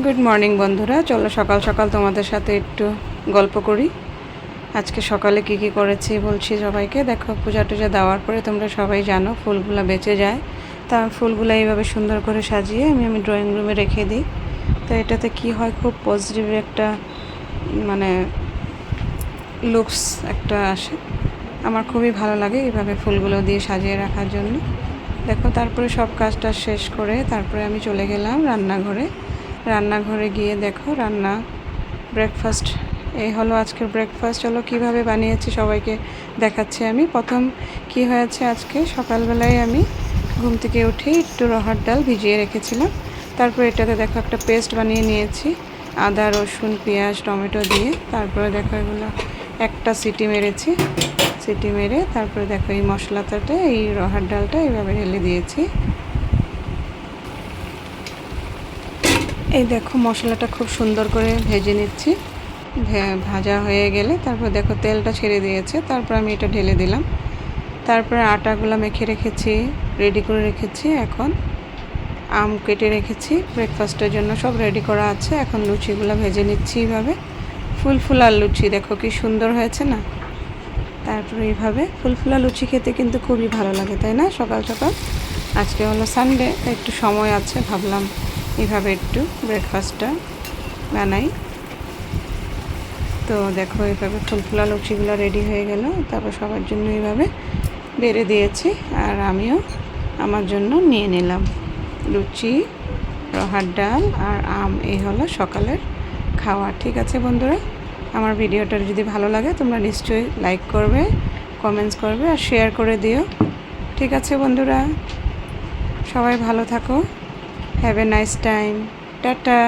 Good morning বন্ধুরা, চলো সকাল সকাল তোমাদের সাথে একটু গল্প করি। আজকে সকালে কি করেছি বলছি সবাইকে। দেখো, পূজা টুজা দেওয়ার পরে তোমরা সবাই জানো ফুলগুলো বেঁচে যায়, তা ফুলগুলো এইভাবে সুন্দর করে সাজিয়ে আমি ড্রয়িং রুমে রেখে দিই। তো এটাতে কি হয়, খুব পজিটিভ একটা মানে লুকস একটা আসে। আমার খুবই ভালো লাগে এইভাবে ফুলগুলো দিয়ে সাজিয়ে রাখার জন্য। দেখো, তারপরে সব কাজটা শেষ করে তারপরে আমি চলে গেলাম রান্নাঘরে গিয়ে দেখো ব্রেকফাস্ট, এই হলো আজকের ব্রেকফাস্ট। চলো কীভাবে বানিয়েছি সবাইকে দেখাচ্ছি। আমি প্রথম কি হয়েছে, আজকে সকালবেলায় আমি ঘুম থেকে উঠে একটু রহড় ডাল ভিজিয়ে রেখেছিলাম। তারপরে এটাতে দেখো একটা পেস্ট বানিয়ে নিয়েছি, আদা রসুন পেঁয়াজ টমেটো দিয়ে। তারপরে দেখো এগুলো একটা সিটি মেরে তারপরে দেখো এই মশলাটাতে এই রহড় ডালটা এইভাবে ঢেলে দিয়েছি। এই দেখো মশলাটা খুব সুন্দর করে ভেজে নিচ্ছি। ভাজা হয়ে গেলে তারপর দেখো তেলটা ছেড়ে দিয়েছে, তারপর আমি এটা ঢেলে দিলাম। তারপরে আটাগুলো মেখে রেখেছি, রেডি করে রেখেছি। এখন আম কেটে রেখেছি ব্রেকফাস্টের জন্য, সব রেডি করা আছে। এখন লুচিগুলো ভেজে নিচ্ছি এইভাবে, ফুলফুলা লুচি। দেখো কি সুন্দর হয়েছে না। তারপরে এইভাবে ফুলফুলা লুচি খেতে কিন্তু খুবই ভালো লাগে, তাই না? সকাল সকাল আজকে হলো সানডে, একটু সময় আছে, ভাবলাম এইভাবে একটু ব্রেকফাস্টটা বানাই। তো দেখো এইভাবে ফুলফুলা লুচিগুলো রেডি হয়ে গেল। তারপর সবার জন্য এইভাবে বেড়ে দিয়েছি, আর আমিও আমার জন্য নিয়ে নিলাম লুচি, রহড় ডাল আর আম। এই হলো সকালের খাওয়া। ঠিক আছে বন্ধুরা, আমার ভিডিওটা যদি ভালো লাগে তোমরা নিশ্চয়ই লাইক করবে, কমেন্টস করবে আর শেয়ার করে দিও। ঠিক আছে বন্ধুরা, সবাই ভালো থাকো। Have a nice time. Tata.